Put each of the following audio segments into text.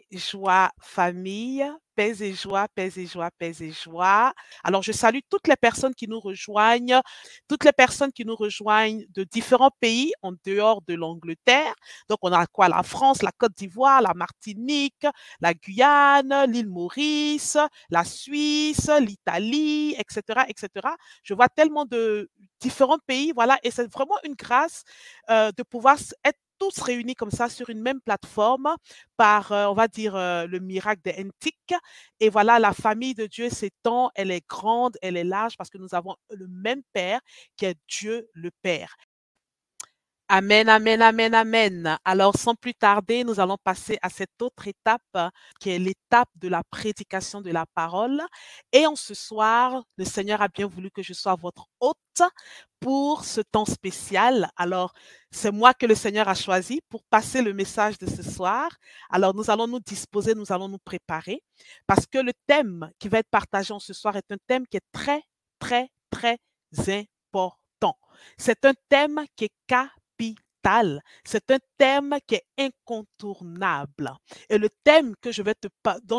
et joie famille, paix et joie, paix et joie, paix et joie. Alors je salue toutes les personnes qui nous rejoignent de différents pays en dehors de l'Angleterre. Donc on a quoi? La France, la Côte d'Ivoire, la Martinique, la Guyane, l'île Maurice, la Suisse, l'Italie, etc., etc. Je vois tellement de différents pays, voilà, et c'est vraiment une grâce de pouvoir être tous réunis comme ça sur une même plateforme par, on va dire, le miracle des NTIC. Et voilà, la famille de Dieu s'étend, elle est grande, elle est large parce que nous avons le même Père qui est Dieu le Père. Amen, amen, amen, amen. Alors, sans plus tarder, nous allons passer à cette autre étape qui est l'étape de la prédication de la parole. Et en ce soir, le Seigneur a bien voulu que je sois votre hôte pour ce temps spécial. Alors, c'est moi que le Seigneur a choisi pour passer le message de ce soir. Alors, nous allons nous disposer, nous allons nous préparer parce que le thème qui va être partagé en ce soir est un thème qui est très, très, très important. C'est un thème qui est capital. C'est un thème qui est incontournable. Et le thème dont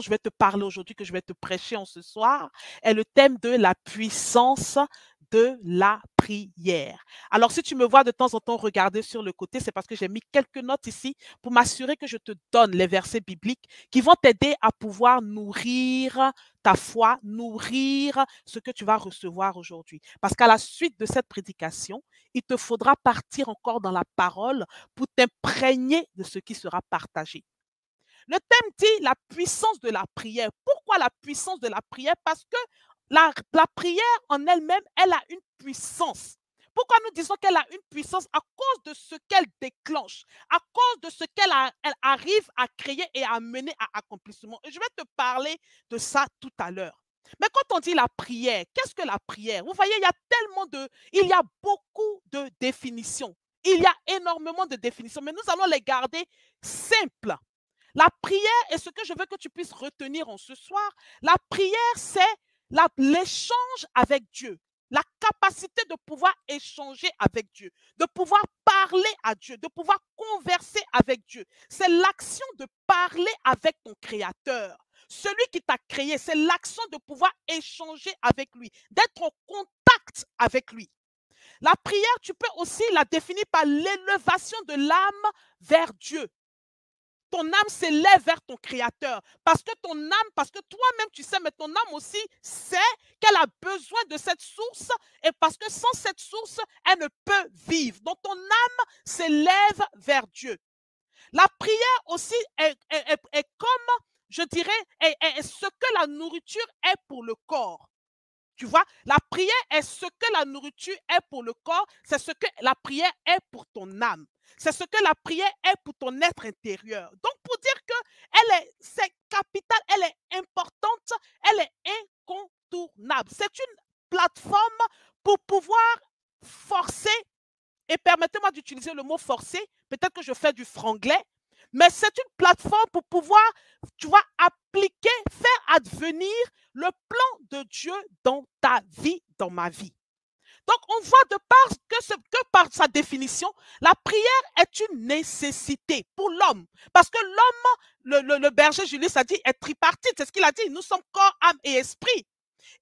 je vais te parler aujourd'hui, que je vais te prêcher en ce soir, est le thème de la puissance de la prière. Alors, si tu me vois de temps en temps regarder sur le côté, c'est parce que j'ai mis quelques notes ici pour m'assurer que je te donne les versets bibliques qui vont t'aider à pouvoir nourrir ta foi, nourrir ce que tu vas recevoir aujourd'hui. Parce qu'à la suite de cette prédication, il te faudra partir encore dans la parole pour t'imprégner de ce qui sera partagé. Le thème dit la puissance de la prière. Pourquoi la puissance de la prière? Parce que la prière en elle-même, elle a une puissance. Pourquoi nous disons qu'elle a une puissance? À cause de ce qu'elle déclenche, à cause de ce elle arrive à créer et à mener à accomplissement. Et je vais te parler de ça tout à l'heure. Mais quand on dit la prière, qu'est-ce que la prière? Vous voyez, il y a beaucoup de définitions. Il y a énormément de définitions, mais nous allons les garder simples. La prière est ce que je veux que tu puisses retenir en ce soir. La prière, c'est l'échange avec Dieu. La capacité de pouvoir échanger avec Dieu, de pouvoir parler à Dieu, de pouvoir converser avec Dieu. C'est l'action de parler avec ton Créateur. Celui qui t'a créé, c'est l'action de pouvoir échanger avec lui, d'être en contact avec lui. La prière, tu peux aussi la définir par l'élévation de l'âme vers Dieu. Ton âme s'élève vers ton Créateur. Parce que toi-même, tu sais, mais ton âme aussi sait qu'elle a besoin de cette source et parce que sans cette source, elle ne peut vivre. Donc, ton âme s'élève vers Dieu. La prière aussi est comme, je dirais, est ce que la nourriture est pour le corps. Tu vois, la prière est ce que la nourriture est pour le corps, c'est ce que la prière est pour ton âme. C'est ce que la prière est pour ton être intérieur. Donc, pour dire que c'est capital, elle est importante, elle est incontournable. C'est une plateforme pour pouvoir forcer, et permettez-moi d'utiliser le mot forcer, peut-être que je fais du franglais, mais c'est une plateforme pour pouvoir, tu vois, appliquer, faire advenir le plan de Dieu dans ta vie, dans ma vie. Donc, on voit que par sa définition, la prière est une nécessité pour l'homme. Parce que l'homme, le berger Julius a dit, est tripartite. C'est ce qu'il a dit. Nous sommes corps, âme et esprit.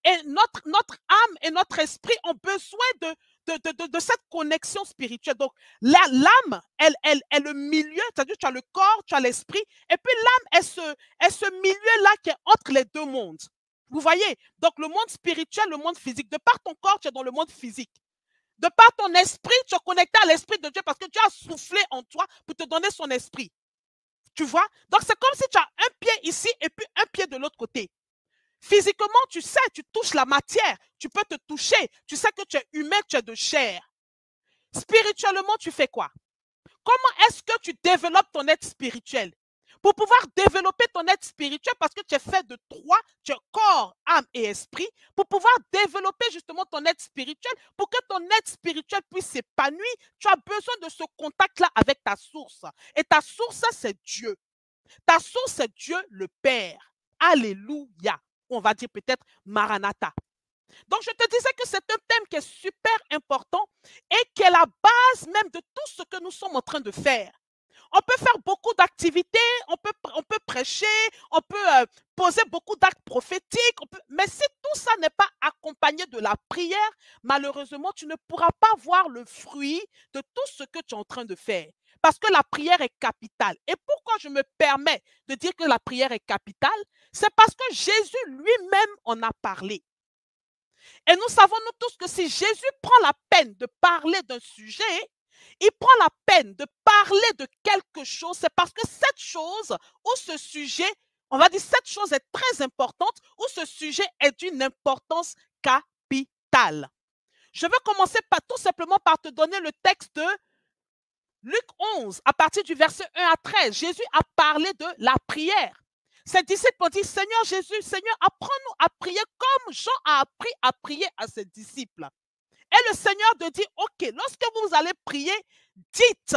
Et notre âme et notre esprit ont besoin de cette connexion spirituelle. Donc, l'âme, elle est le milieu, c'est-à-dire tu as le corps, tu as l'esprit, et puis l'âme est ce milieu-là qui est entre les deux mondes. Vous voyez? Donc, le monde spirituel, le monde physique. De par ton corps, tu es dans le monde physique. De par ton esprit, tu es connecté à l'esprit de Dieu parce que Dieu a soufflé en toi pour te donner son esprit. Tu vois? Donc, c'est comme si tu as un pied ici et puis un pied de l'autre côté. Physiquement, tu sais, tu touches la matière, tu peux te toucher, tu sais que tu es humain, tu es de chair. Spirituellement, tu fais quoi? Comment est-ce que tu développes ton être spirituel? Pour pouvoir développer ton être spirituel, parce que tu es fait de trois, tu es corps, âme et esprit, pour pouvoir développer justement ton être spirituel, pour que ton être spirituel puisse s'épanouir, tu as besoin de ce contact-là avec ta source. Et ta source, c'est Dieu. Ta source, c'est Dieu le Père. Alléluia. On va dire peut-être Maranatha. Donc, je te disais que c'est un thème qui est super important et qui est la base même de tout ce que nous sommes en train de faire. On peut faire beaucoup d'activités, on peut prêcher, on peut poser beaucoup d'actes prophétiques, mais si tout ça n'est pas accompagné de la prière, malheureusement, tu ne pourras pas voir le fruit de tout ce que tu es en train de faire. Parce que la prière est capitale. Et pourquoi je me permets de dire que la prière est capitale? C'est parce que Jésus lui-même en a parlé. Et nous savons, nous tous, que si Jésus prend la peine de parler d'un sujet, il prend la peine de parler de quelque chose, c'est parce que cette chose ou ce sujet, on va dire cette chose est très importante ou ce sujet est d'une importance capitale. Je vais commencer tout simplement par te donner le texte de Luc 11, à partir du verset 1 à 13. Jésus a parlé de la prière. Ses disciples ont dit, Seigneur Jésus, Seigneur, apprends-nous à prier comme Jean a appris à prier à ses disciples. Et le Seigneur te dit, ok, lorsque vous allez prier, dites.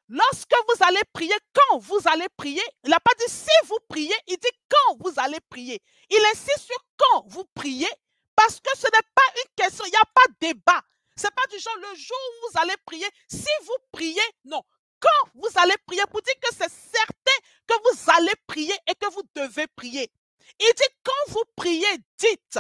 Lorsque vous allez prier, quand vous allez prier, il n'a pas dit si vous priez, il dit quand vous allez prier. Il insiste sur quand vous priez, parce que ce n'est pas une question, il n'y a pas de débat. Ce n'est pas du genre le jour où vous allez prier, si vous priez, non. Quand vous allez prier, pour dire que c'est certain que vous allez prier et que vous devez prier. Il dit quand vous priez, dites.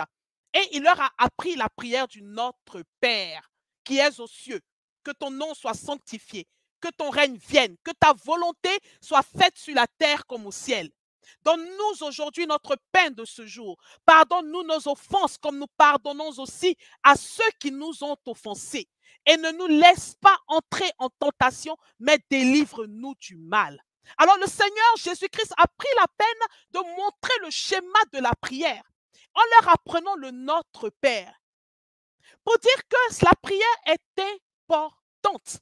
Et il leur a appris la prière du Notre Père qui est aux cieux. Que ton nom soit sanctifié, que ton règne vienne, que ta volonté soit faite sur la terre comme au ciel. Donne-nous aujourd'hui notre pain de ce jour. Pardonne-nous nos offenses comme nous pardonnons aussi à ceux qui nous ont offensés. Et ne nous laisse pas entrer en tentation, mais délivre-nous du mal. Alors le Seigneur Jésus-Christ a pris la peine de montrer le schéma de la prière en leur apprenant le Notre Père. Pour dire que la prière est importante.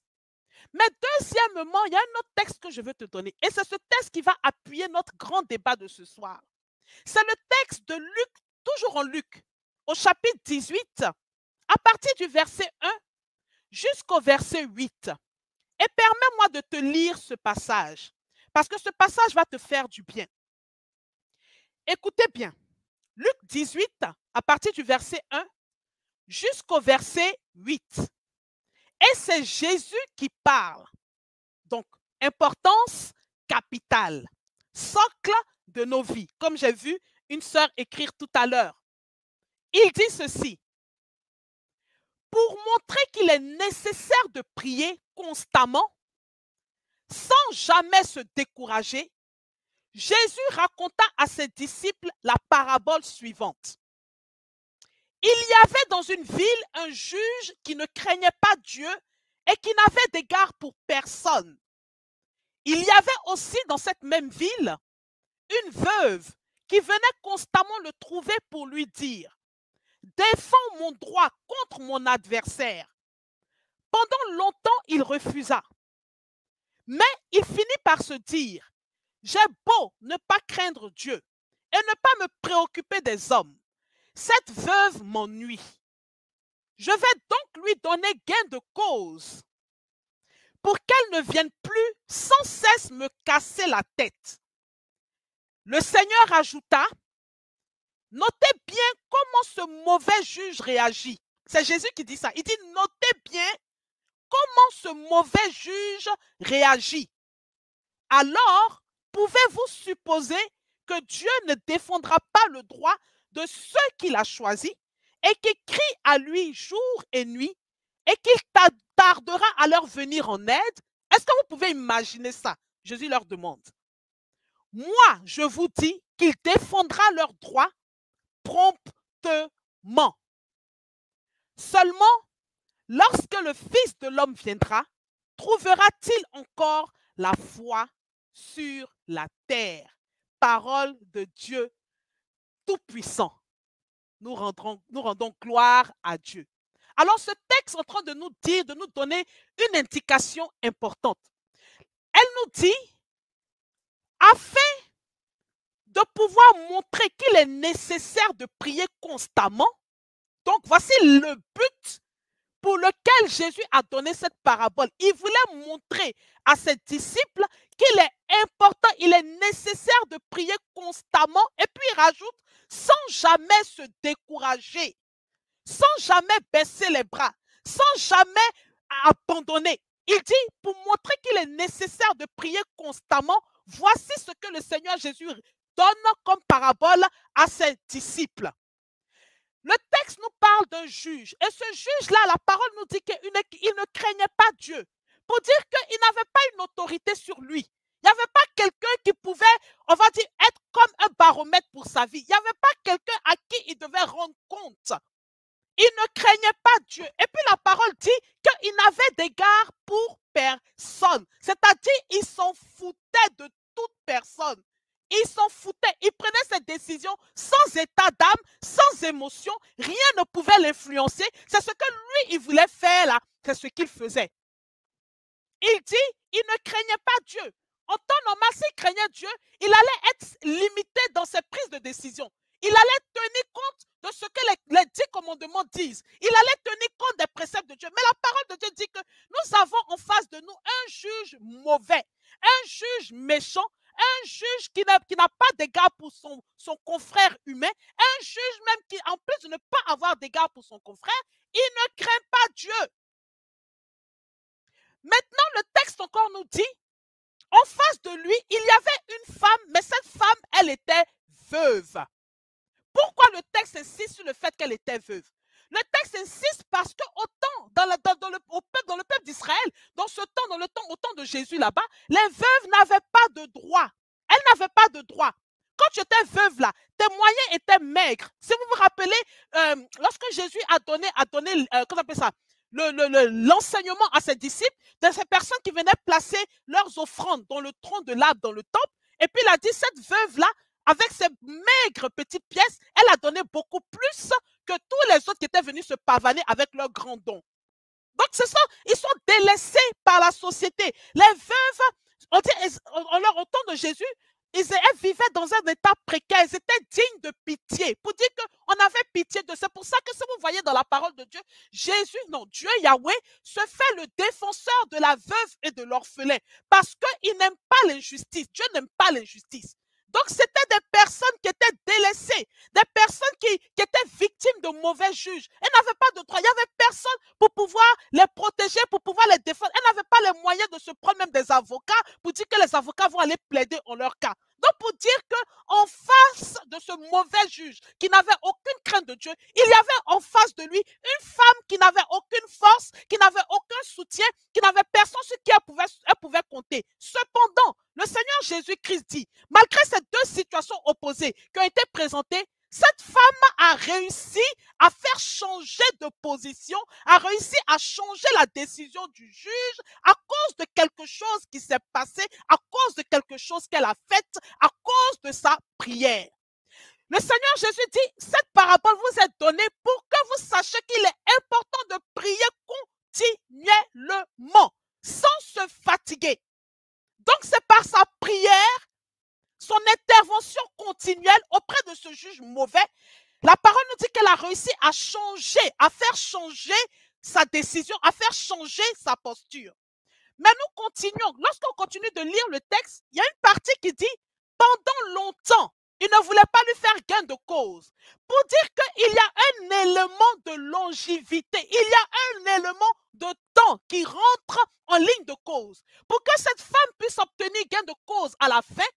Mais deuxièmement, il y a un autre texte que je veux te donner. Et c'est ce texte qui va appuyer notre grand débat de ce soir. C'est le texte de Luc, toujours en Luc, au chapitre 18, à partir du verset 1 jusqu'au verset 8. Et permets-moi de te lire ce passage, parce que ce passage va te faire du bien. Écoutez bien. Luc 18, à partir du verset 1 jusqu'au verset 8. Et c'est Jésus qui parle. Donc, importance capitale, socle de nos vies. Comme j'ai vu une sœur écrire tout à l'heure. Il dit ceci. Pour montrer qu'il est nécessaire de prier constamment, sans jamais se décourager, Jésus raconta à ses disciples la parabole suivante. Il y avait dans une ville un juge qui ne craignait pas Dieu et qui n'avait d'égard pour personne. Il y avait aussi dans cette même ville une veuve qui venait constamment le trouver pour lui dire « Défends mon droit contre mon adversaire ». Pendant longtemps, il refusa. Mais il finit par se dire « J'ai beau ne pas craindre Dieu et ne pas me préoccuper des hommes. Cette veuve m'ennuie. Je vais donc lui donner gain de cause pour qu'elle ne vienne plus sans cesse me casser la tête. » Le Seigneur ajouta, notez bien comment ce mauvais juge réagit. C'est Jésus qui dit ça. Il dit, notez bien comment ce mauvais juge réagit. Alors, pouvez-vous supposer que Dieu ne défendra pas le droit de ceux qu'il a choisis et qui crient à lui jour et nuit et qu'il tardera à leur venir en aide? Est-ce que vous pouvez imaginer ça? Jésus leur demande. Moi, je vous dis qu'il défendra leurs droits promptement. Seulement, lorsque le Fils de l'homme viendra, trouvera-t-il encore la foi sur la terre? Parole de Dieu Tout-Puissant. Nous rendons gloire à Dieu. Alors, ce texte est en train de nous dire, de nous donner une indication importante. Elle nous dit, afin de pouvoir montrer qu'il est nécessaire de prier constamment, donc voici le but pour lequel Jésus a donné cette parabole. Il voulait montrer à ses disciples qu'il est important, il est nécessaire de prier constamment, et puis il rajoute, sans jamais se décourager, sans jamais baisser les bras, sans jamais abandonner. Il dit, pour montrer qu'il est nécessaire de prier constamment, voici ce que le Seigneur Jésus donne comme parabole à ses disciples. Le texte nous parle d'un juge. Et ce juge-là, la parole nous dit qu'il ne craignait pas Dieu. Pour dire qu'il n'avait pas une autorité sur lui. Il n'y avait pas quelqu'un qui pouvait, on va dire, être comme un baromètre pour sa vie. Il n'y avait pas quelqu'un à qui il devait rendre compte. Il ne craignait pas Dieu. Et puis la parole dit qu'il n'avait d'égard pour personne. C'est-à-dire, il s'en foutait de toute personne. Il s'en foutait. Il prenait ses décisions sans état d'âme, sans émotion. Rien ne pouvait l'influencer. C'est ce que lui, il voulait faire là. C'est ce qu'il faisait. Il dit, il ne craignait pas Dieu. En temps normal, s'il craignait Dieu, il allait être limité dans ses prises de décision. Il allait tenir compte de ce que les 10 commandements disent. Il allait tenir compte des préceptes de Dieu. Mais la parole de Dieu dit que nous avons en face de nous un juge mauvais, un juge méchant, un juge qui n'a pas d'égard pour son confrère humain, un juge même qui, en plus de ne pas avoir d'égard pour son confrère, il ne craint pas Dieu. Maintenant, le texte encore nous dit, en face de lui, il y avait une femme, mais cette femme, elle était veuve. Pourquoi le texte insiste sur le fait qu'elle était veuve? Le texte insiste parce que dans le peuple d'Israël, dans ce temps, au temps de Jésus là-bas, les veuves n'avaient pas de droit. Elles n'avaient pas de droit. Quand tu étais veuve là, tes moyens étaient maigres. Si vous vous rappelez, lorsque Jésus a donné comment on appelle ça, l'enseignement à ses disciples, de ces personnes qui venaient placer leurs offrandes dans le tronc de l'arbre dans le temple, et puis il a dit, cette veuve-là, avec ses maigres petites pièces, elle a donné beaucoup plus que tous les autres qui étaient venus se pavaner avec leurs grands dons. Donc, ils sont délaissés par la société. Les veuves, au temps de Jésus, elles vivaient dans un état précaire, elles étaient dignes de pitié. Pour dire qu'on avait pitié de. C'est pour ça que si vous voyez dans la parole de Dieu, Dieu Yahweh se fait le défenseur de la veuve et de l'orphelin. Parce qu'il n'aime pas l'injustice. Dieu n'aime pas l'injustice. Donc, c'était des personnes qui étaient délaissées, des personnes qui étaient victimes de mauvais juges. Elles n'avaient pas de droit. Il n'y avait personne pour pouvoir les protéger, pour pouvoir les défendre. Elles n'avaient pas les moyens de se prendre même des avocats pour dire que les avocats vont aller plaider en leur cas. Donc, pour dire qu'en face de ce mauvais juge qui n'avait aucune crainte de Dieu, il y avait en face de lui une femme qui n'avait aucune force, qui n'avait aucun soutien, qui n'avait personne sur qui elle pouvait compter. Cependant, le Seigneur Jésus-Christ dit, malgré ces deux situations opposées qui ont été présentées, cette femme a réussi à faire changer de position, a réussi à changer la décision du juge à cause de quelque chose qui s'est passé, à cause de quelque chose qu'elle a fait, à cause de sa prière. Le Seigneur Jésus dit, cette parabole vous est donnée pour que vous sachiez qu'il est important de prier continuellement, sans se fatiguer. Donc, c'est par sa prière, son intervention continuelle auprès de ce juge mauvais, la parole nous dit qu'elle a réussi à changer, à faire changer sa décision, à faire changer sa posture. Mais nous continuons. Lorsqu'on continue de lire le texte, il y a une partie qui dit « Pendant longtemps, il ne voulait pas lui faire gain de cause. » Pour dire qu'il y a un élément de longévité, il y a un élément de temps qui rentre en ligne de cause. Pour que cette femme puisse obtenir gain de cause à la fin,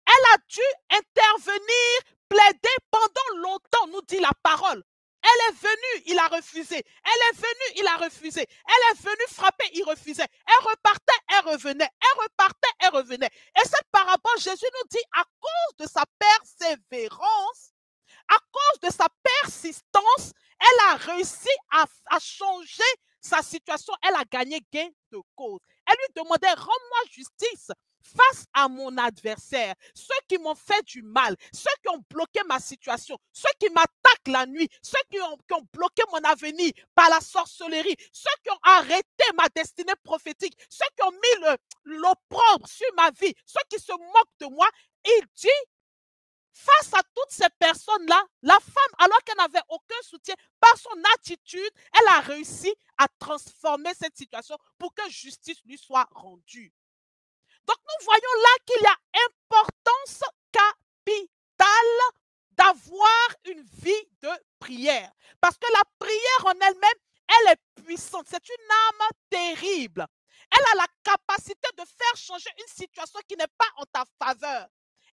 elle a dû intervenir, plaider pendant longtemps, nous dit la parole. Elle est venue, il a refusé. Elle est venue, il a refusé. Elle est venue frapper, il refusait. Elle repartait, elle revenait. Elle repartait, elle revenait. Et cette parabole, Jésus nous dit, à cause de sa persévérance, à cause de sa persistance, elle a réussi à changer sa situation. Elle a gagné gain de cause. Elle lui demandait, rends-moi justice face à mon adversaire, ceux qui m'ont fait du mal, ceux qui ont bloqué ma situation, ceux qui m'attaquent la nuit, ceux qui ont bloqué mon avenir par la sorcellerie, ceux qui ont arrêté ma destinée prophétique, ceux qui ont mis l'opprobre sur ma vie, ceux qui se moquent de moi. Il dit, face à toutes ces personnes-là, la femme, alors qu'elle n'avait aucun soutien, par son attitude, elle a réussi à transformer cette situation pour que justice lui soit rendue. Donc, nous voyons là qu'il y a importance capitale d'avoir une vie de prière. Parce que la prière en elle-même, elle est puissante. C'est une arme terrible. Elle a la capacité de faire changer une situation qui n'est pas en ta faveur.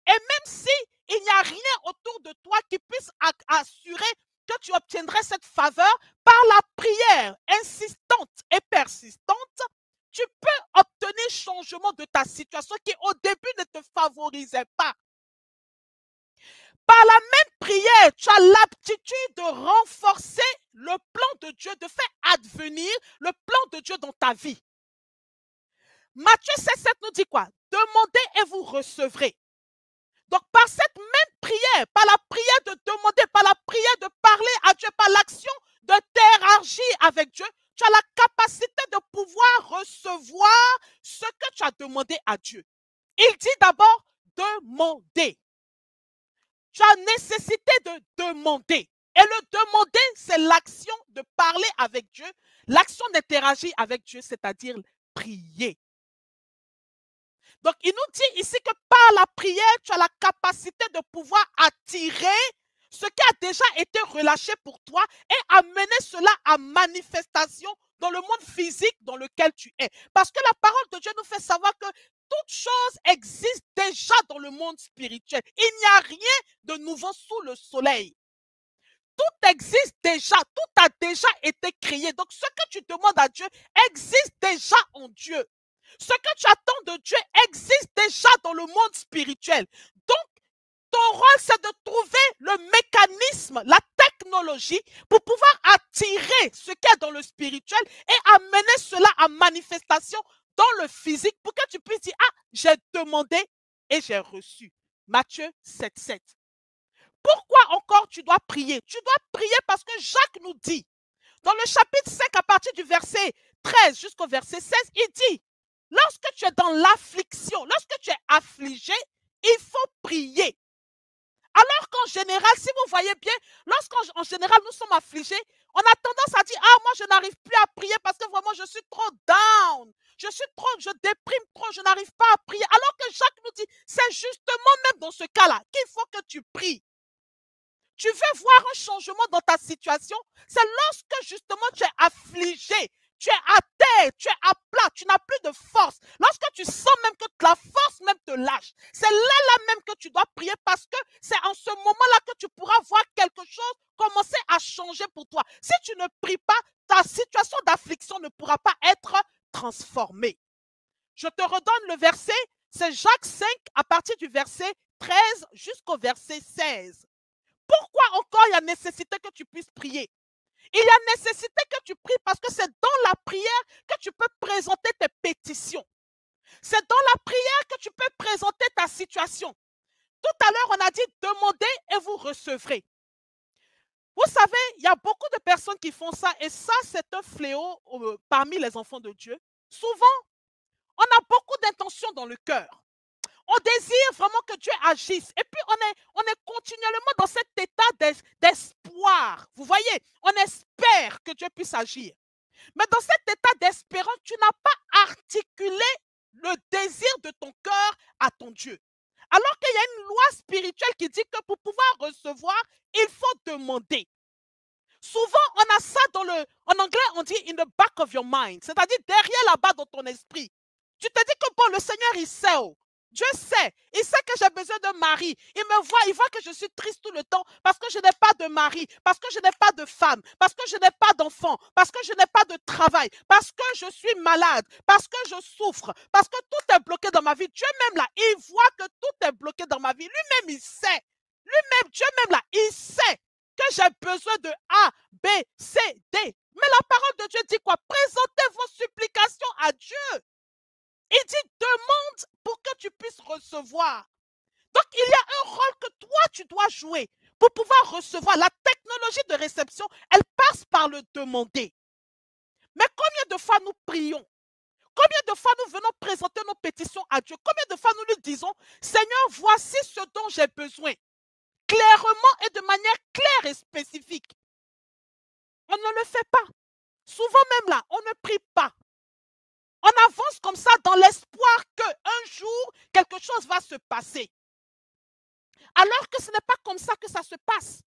Et même si il n'y a rien autour de toi qui puisse assurer que tu obtiendrais cette faveur, par la prière insistante et persistante, tu peux obtenir changement de ta situation qui au début ne te favorisait pas. Par la même prière, tu as l'aptitude de renforcer le plan de Dieu, de faire advenir le plan de Dieu dans ta vie. Matthieu 16,7 nous dit quoi? Demandez et vous recevrez. Donc, par cette même prière, par la prière de demander, par la prière de parler à Dieu, par l'action de t'élargir avec Dieu, tu as la capacité de pouvoir recevoir ce que tu as demandé à Dieu. Il dit d'abord demander. Tu as nécessité de demander. Et le demander, c'est l'action de parler avec Dieu, l'action d'interagir avec Dieu, c'est-à-dire prier. Donc, il nous dit ici que par la prière, tu as la capacité de pouvoir attirer ce qui a déjà été relâché pour toi et amener cela à manifestation dans le monde physique dans lequel tu es. Parce que la parole de Dieu nous fait savoir que toute chose existe déjà dans le monde spirituel. Il n'y a rien de nouveau sous le soleil. Tout existe déjà, tout a déjà été créé. Donc, ce que tu demandes à Dieu existe déjà en Dieu. Ce que tu attends de Dieu existe déjà dans le monde spirituel. Donc, ton rôle, c'est de trouver le mécanisme, la technologie pour pouvoir attirer ce qui est dans le spirituel et amener cela à manifestation dans le physique pour que tu puisses dire, ah, j'ai demandé et j'ai reçu. Matthieu 7,7. Pourquoi encore tu dois prier? Tu dois prier parce que Jacques nous dit, dans le chapitre 5, à partir du verset 13 jusqu'au verset 16, il dit, lorsque tu es dans l'affliction, lorsque tu es affligé, il faut prier. Alors qu'en général, si vous voyez bien, lorsqu'en général nous sommes affligés, on a tendance à dire, ah, moi je n'arrive plus à prier parce que vraiment je suis trop down, je déprime trop, je n'arrive pas à prier. Alors que Jacques nous dit, c'est justement même dans ce cas-là qu'il faut que tu pries. Tu veux voir un changement dans ta situation, c'est lorsque justement tu es affligé, tu es à terre, tu es à plat, tu n'as plus de force. Lorsque tu sens même que la force même te lâche, c'est là même que tu dois prier parce que c'est en ce moment-là que tu pourras voir quelque chose commencer à changer pour toi. Si tu ne pries pas, ta situation d'affliction ne pourra pas être transformée. Je te redonne le verset, c'est Jacques 5 à partir du verset 13 jusqu'au verset 16. Pourquoi encore il y a nécessité que tu puisses prier? Il y a nécessité que tu pries parce que c'est dans la prière que tu peux présenter tes pétitions. C'est dans la prière que tu peux présenter ta situation. Tout à l'heure, on a dit demandez et vous recevrez. Vous savez, il y a beaucoup de personnes qui font ça et ça, c'est un fléau parmi les enfants de Dieu. Souvent, on a beaucoup d'intentions dans le cœur. On désire vraiment que Dieu agisse. Et puis, on est continuellement dans cet état d'espoir. Vous voyez, on espère que Dieu puisse agir. Mais dans cet état d'espérance, tu n'as pas articulé le désir de ton cœur à ton Dieu. Alors qu'il y a une loi spirituelle qui dit que pour pouvoir recevoir, il faut demander. Souvent, on a ça en anglais, on dit in the back of your mind, c'est-à-dire derrière là-bas dans ton esprit. Tu te dis que bon, le Seigneur, il sait. Dieu sait, il sait que j'ai besoin d'un mari. Il voit que je suis triste tout le temps parce que je n'ai pas de mari, parce que je n'ai pas de femme, parce que je n'ai pas d'enfant, parce que je n'ai pas de travail, parce que je suis malade, parce que je souffre, parce que tout est bloqué dans ma vie. Dieu même là, il voit que tout est bloqué dans ma vie. Lui-même, il sait. Lui-même, Dieu même là, il sait que j'ai besoin de A, B, C, D. Mais la parole de Dieu dit quoi? Présentez vos supplications à Dieu. Il dit, demande pour que tu puisses recevoir. Donc, il y a un rôle que toi, tu dois jouer pour pouvoir recevoir. La technologie de réception, elle passe par le demander. Mais combien de fois nous prions? Combien de fois nous venons présenter nos pétitions à Dieu? Combien de fois nous lui disons, Seigneur, voici ce dont j'ai besoin. Clairement et de manière claire et spécifique. On ne le fait pas. Souvent même là, on ne prie pas. On avance comme ça dans l'espoir qu'un jour, quelque chose va se passer. Alors que ce n'est pas comme ça que ça se passe.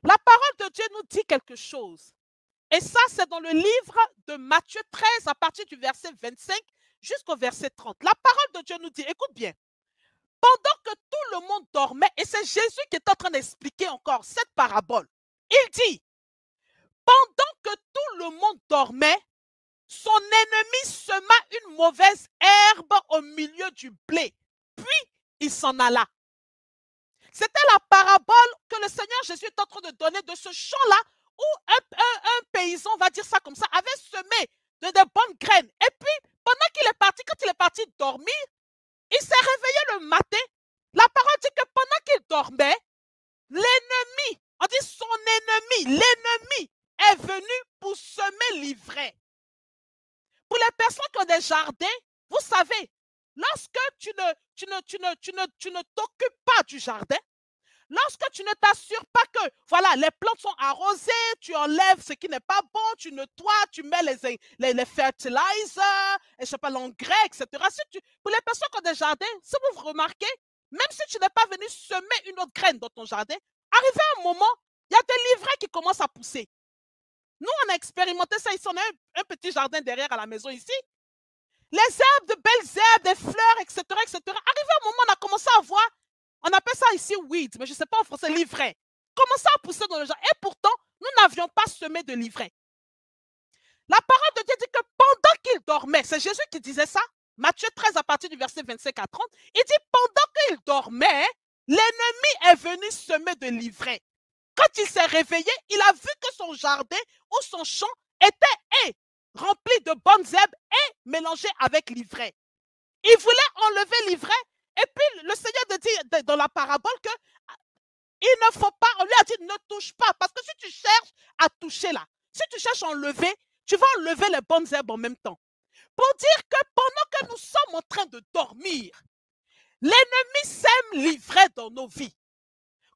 La parole de Dieu nous dit quelque chose. Et ça, c'est dans le livre de Matthieu 13, à partir du verset 25 jusqu'au verset 30. La parole de Dieu nous dit, écoute bien, pendant que tout le monde dormait, et c'est Jésus qui est en train d'expliquer encore cette parabole, il dit, pendant que tout le monde dormait, son ennemi sema une mauvaise herbe au milieu du blé, puis il s'en alla. C'était la parabole que le Seigneur Jésus est en train de donner de ce champ-là où un paysan, on va dire ça comme ça, avait semé de bonnes graines. Et puis, pendant qu'il est parti, quand il est parti dormir, il s'est réveillé le matin. La parole dit que pendant qu'il dormait, l'ennemi, on dit son ennemi, l'ennemi est venu pour semer l'ivraie. Pour les personnes qui ont des jardins, vous savez, lorsque tu ne t'occupes pas du jardin, lorsque tu ne t'assures pas que voilà, les plantes sont arrosées, tu enlèves ce qui n'est pas bon, tu nettoies, tu mets les fertilizers, je sais pas, l'engrais, etc. Pour les personnes qui ont des jardins, si vous remarquez, même si tu n'es pas venu semer une autre graine dans ton jardin, arrivé à un moment, il y a des livrets qui commencent à pousser. Nous, on a expérimenté ça ici, on a un petit jardin derrière à la maison ici. Les herbes, de belles herbes, des fleurs, etc., etc. Arrivé à un moment, on a commencé à voir, on appelle ça ici weed, mais je ne sais pas en français, livret. Commençait à pousser dans le jardin. Et pourtant, nous n'avions pas semé de livret. La parole de Dieu dit que pendant qu'il dormait, c'est Jésus qui disait ça, Matthieu 13 à partir du verset 25 à 30, il dit pendant qu'il dormait, l'ennemi est venu semer de livret. Quand il s'est réveillé, il a vu que son jardin ou son champ était rempli de bonnes herbes et mélangé avec l'ivraie. Il voulait enlever l'ivraie et puis le Seigneur dit dans la parabole que il ne faut pas, on lui a dit ne touche pas parce que si tu cherches à toucher là, si tu cherches à enlever, tu vas enlever les bonnes herbes en même temps. Pour dire que pendant que nous sommes en train de dormir, l'ennemi sème l'ivraie dans nos vies.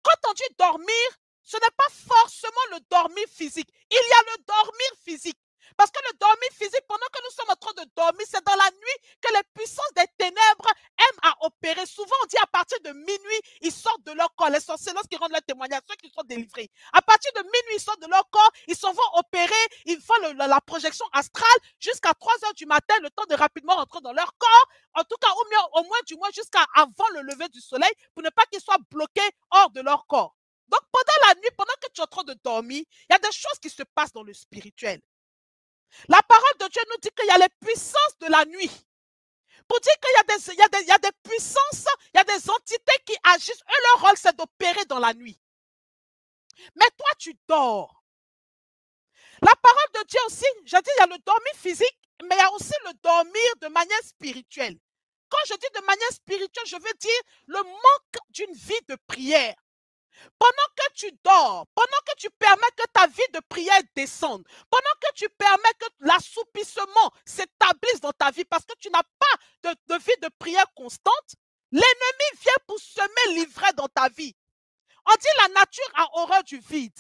Quand on dit dormir, ce n'est pas forcément le dormir physique. Il y a le dormir physique. Parce que le dormir physique, pendant que nous sommes en train de dormir, c'est dans la nuit que les puissances des ténèbres aiment à opérer. Souvent, on dit à partir de minuit, ils sortent de leur corps. Les sorciers, lorsqu'ils rendent leur témoignage, ceux qui sont délivrés. À partir de minuit, ils sortent de leur corps, ils s'en vont opérer, ils font la projection astrale jusqu'à 3 heures du matin, le temps de rapidement rentrer dans leur corps. En tout cas, au moins du moins jusqu'à avant le lever du soleil, pour ne pas qu'ils soient bloqués hors de leur corps. Donc, pendant la nuit, pendant que tu es en train de dormir, il y a des choses qui se passent dans le spirituel. La parole de Dieu nous dit qu'il y a les puissances de la nuit. Pour dire qu'il y a des puissances, il y a des entités qui agissent. Eux, leur rôle, c'est d'opérer dans la nuit. Mais toi, tu dors. La parole de Dieu aussi, je dis, il y a le dormir physique, mais il y a aussi le dormir de manière spirituelle. Quand je dis de manière spirituelle, je veux dire le manque d'une vie de prière. Pendant que tu dors, pendant que tu permets que ta vie de prière descende, pendant que tu permets que l'assoupissement s'établisse dans ta vie parce que tu n'as pas de vie de prière constante, l'ennemi vient pour semer l'ivraie dans ta vie. On dit la nature a horreur du vide.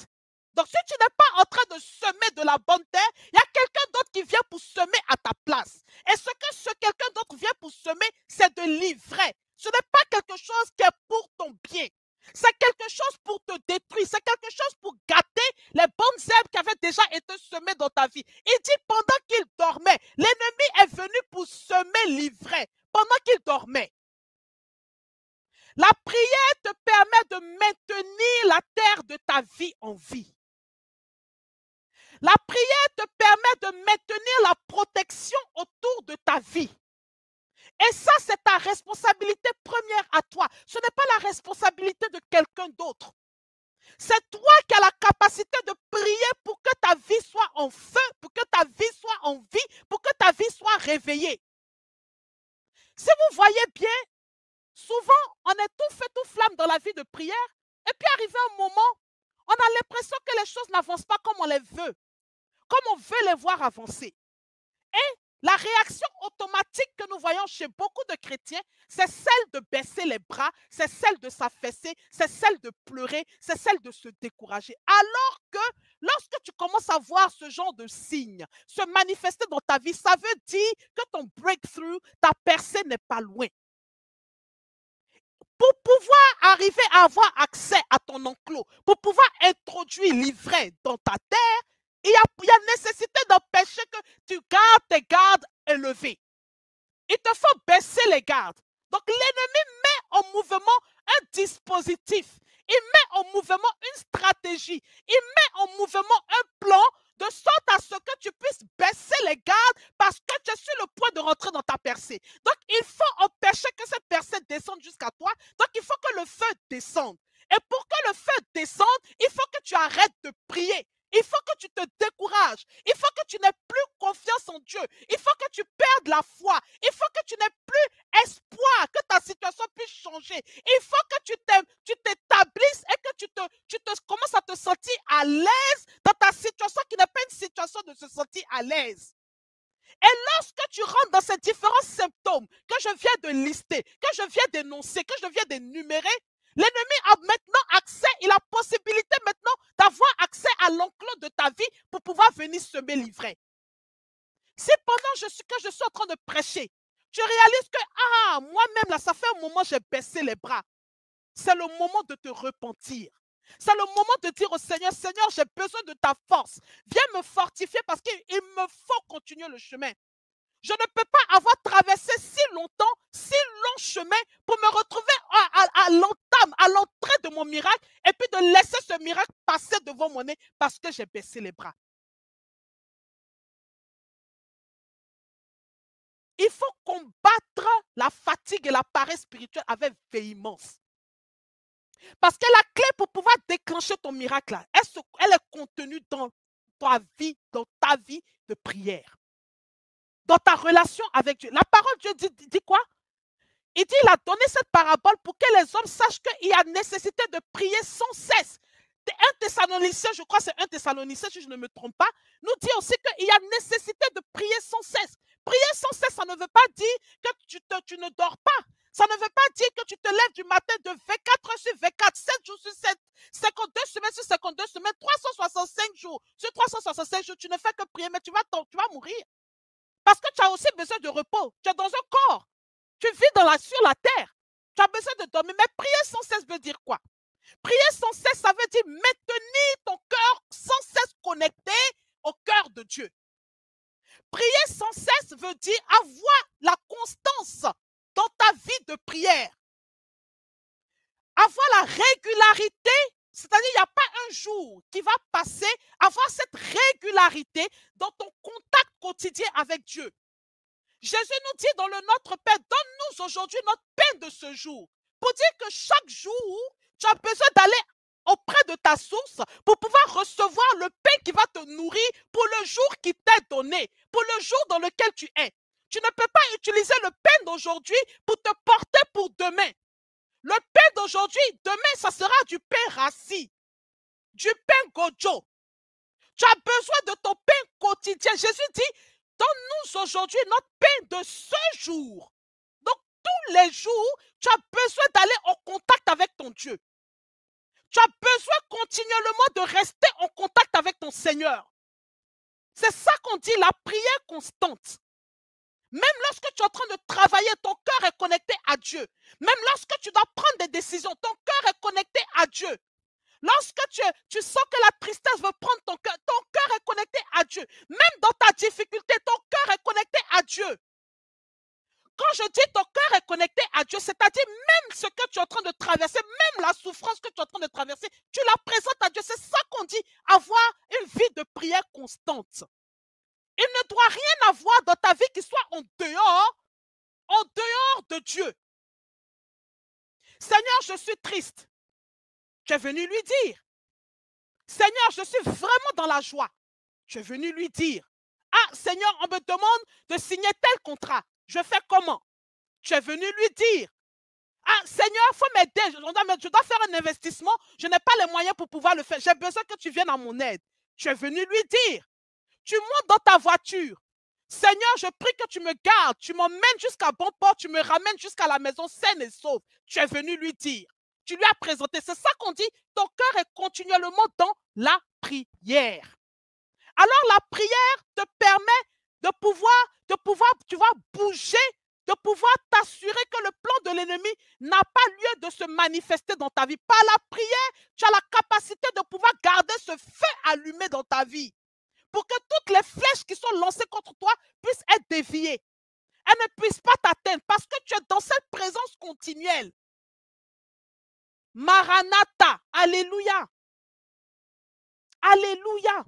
Donc si tu n'es pas en train de semer de la bonne terre, il y a quelqu'un d'autre qui vient pour semer à ta place. Et ce que quelqu'un d'autre vient pour semer, c'est de l'ivraie. Ce n'est pas quelque chose qui est pour ton bien. C'est quelque chose pour te détruire. C'est quelque chose pour gâter les bonnes herbes qui avaient déjà été semées dans ta vie. Il dit pendant qu'il dormait, l'ennemi est venu pour semer l'ivraie. Pendant qu'il dormait. La prière te permet de maintenir la terre de ta vie en vie. La prière te permet de maintenir la protection autour de ta vie. Et ça, c'est ta responsabilité première à toi. Ce n'est pas la responsabilité de quelqu'un d'autre. C'est toi qui as la capacité de prier pour que ta vie soit en feu, pour que ta vie soit en vie, pour que ta vie soit réveillée. Si vous voyez bien, souvent, on est tout feu, tout flamme dans la vie de prière. Et puis, arrivé un moment, on a l'impression que les choses n'avancent pas comme on les veut, comme on veut les voir avancer. Et la réaction automatique que nous voyons chez beaucoup de chrétiens, c'est celle de baisser les bras, c'est celle de s'affaisser, c'est celle de pleurer, c'est celle de se décourager. Alors que lorsque tu commences à voir ce genre de signes se manifester dans ta vie, ça veut dire que ton breakthrough, ta percée n'est pas loin. Pour pouvoir arriver à avoir accès à ton enclos, pour pouvoir introduire l'ivraie dans ta terre, Il y a nécessité d'empêcher que tu gardes tes gardes élevés. Il te faut baisser les gardes. Donc l'ennemi met en mouvement un dispositif. Il met en mouvement une stratégie. Il met en mouvement un plan de sorte à ce que tu puisses baisser les gardes parce que tu es sur le point de rentrer dans ta percée. Donc il faut empêcher que cette percée descende jusqu'à toi. Donc il faut que le feu descende. Et pour que le feu descende, il faut que tu arrêtes de prier. Il faut que tu te décourages. Il faut que tu n'aies plus confiance en Dieu. Il faut que tu perdes la foi. Il faut que tu n'aies plus espoir que ta situation puisse changer. Il faut que tu t'établisses et que tu commences à te sentir à l'aise dans ta situation qui n'est pas une situation de se sentir à l'aise. Et lorsque tu rentres dans ces différents symptômes que je viens de lister, que je viens d'énoncer, que je viens d'énumérer, l'ennemi a maintenant accès, il a possibilité maintenant d'avoir accès à l'enclos de ta vie pour pouvoir venir semer l'ivraie. Si pendant que je suis en train de prêcher, tu réalises que, moi-même, là, ça fait un moment que j'ai baissé les bras. C'est le moment de te repentir. C'est le moment de dire au Seigneur, Seigneur, j'ai besoin de ta force. Viens me fortifier parce qu'il me faut continuer le chemin. Je ne peux pas avoir traversé si longtemps, si long chemin pour me retrouver à l'entame, à l'entrée de mon miracle et puis de laisser ce miracle passer devant mon nez parce que j'ai baissé les bras. Il faut combattre la fatigue et la paresse spirituelle avec véhémence. Parce que la clé pour pouvoir déclencher ton miracle, là, elle est contenue dans ta vie de prière. Dans ta relation avec Dieu. La parole de Dieu dit quoi? Il dit, il a donné cette parabole pour que les hommes sachent qu'il y a nécessité de prier sans cesse. 1 Thessaloniciens, je crois que c'est 1 Thessaloniciens, si je ne me trompe pas, nous dit aussi qu'il y a nécessité de prier sans cesse. Prier sans cesse, ça ne veut pas dire que tu ne dors pas. Ça ne veut pas dire que tu te lèves du matin de 24 heures sur 24, 7 jours sur 7, 52 semaines sur 52 semaines, 365 jours sur 365 jours, tu ne fais que prier, mais tu vas mourir. Parce que tu as aussi besoin de repos. Tu es dans un corps. Tu vis sur la terre. Tu as besoin de dormir. Mais prier sans cesse veut dire quoi? Prier sans cesse, ça veut dire maintenir ton cœur sans cesse connecté au cœur de Dieu. Prier sans cesse veut dire avoir la constance dans ta vie de prière. Avoir la régularité, c'est-à-dire il n'y a pas un jour qui va passer, avoir cette régularité dans ton contact quotidien avec Dieu. Jésus nous dit dans le Notre Père, donne-nous aujourd'hui notre pain de ce jour. Pour dire que chaque jour, tu as besoin d'aller auprès de ta source pour pouvoir recevoir le pain qui va te nourrir pour le jour qui t'est donné, pour le jour dans lequel tu es. Tu ne peux pas utiliser le pain d'aujourd'hui pour te porter pour demain. Le pain d'aujourd'hui, demain, ça sera du pain rassis, du pain gojo. Tu as besoin de ton pain quotidien. Jésus dit, donne-nous aujourd'hui notre pain de ce jour. Donc, tous les jours, tu as besoin d'aller en contact avec ton Dieu. Tu as besoin continuellement de rester en contact avec ton Seigneur. C'est ça qu'on dit la prière constante. Même lorsque tu es en train de travailler, ton cœur est connecté à Dieu. Même lorsque tu dois prendre des décisions, ton cœur est connecté à Dieu. Lorsque tu sens que la tristesse veut prendre ton cœur est connecté à Dieu. Même dans ta difficulté, ton cœur est connecté à Dieu. Quand je dis ton cœur est connecté à Dieu, c'est-à-dire même ce que tu es en train de traverser, même la souffrance que tu es en train de traverser, tu la présentes à Dieu. C'est ça qu'on dit, avoir une vie de prière constante. Il ne doit rien avoir dans ta vie qui soit en dehors de Dieu. Seigneur, je suis triste. Tu es venu lui dire. Seigneur, je suis vraiment dans la joie. Tu es venu lui dire. Ah, Seigneur, on me demande de signer tel contrat. Je fais comment? Tu es venu lui dire. Ah, Seigneur, il faut m'aider. Je dois faire un investissement. Je n'ai pas les moyens pour pouvoir le faire. J'ai besoin que tu viennes à mon aide. Tu es venu lui dire. Tu montes dans ta voiture. Seigneur, je prie que tu me gardes. Tu m'emmènes jusqu'à bon port. Tu me ramènes jusqu'à la maison saine et sauve. Tu es venu lui dire. Tu lui as présenté. C'est ça qu'on dit. Ton cœur est continuellement dans la prière. Alors la prière te permet de pouvoir, tu vois, bouger, de pouvoir t'assurer que le plan de l'ennemi n'a pas lieu de se manifester dans ta vie. Par la prière, tu as la capacité de pouvoir garder ce feu allumé dans ta vie. pour que toutes les flèches qui sont lancées contre toi puissent être déviées. Elles ne puissent pas t'atteindre parce que tu es dans cette présence continuelle. Maranatha, alléluia. Alléluia.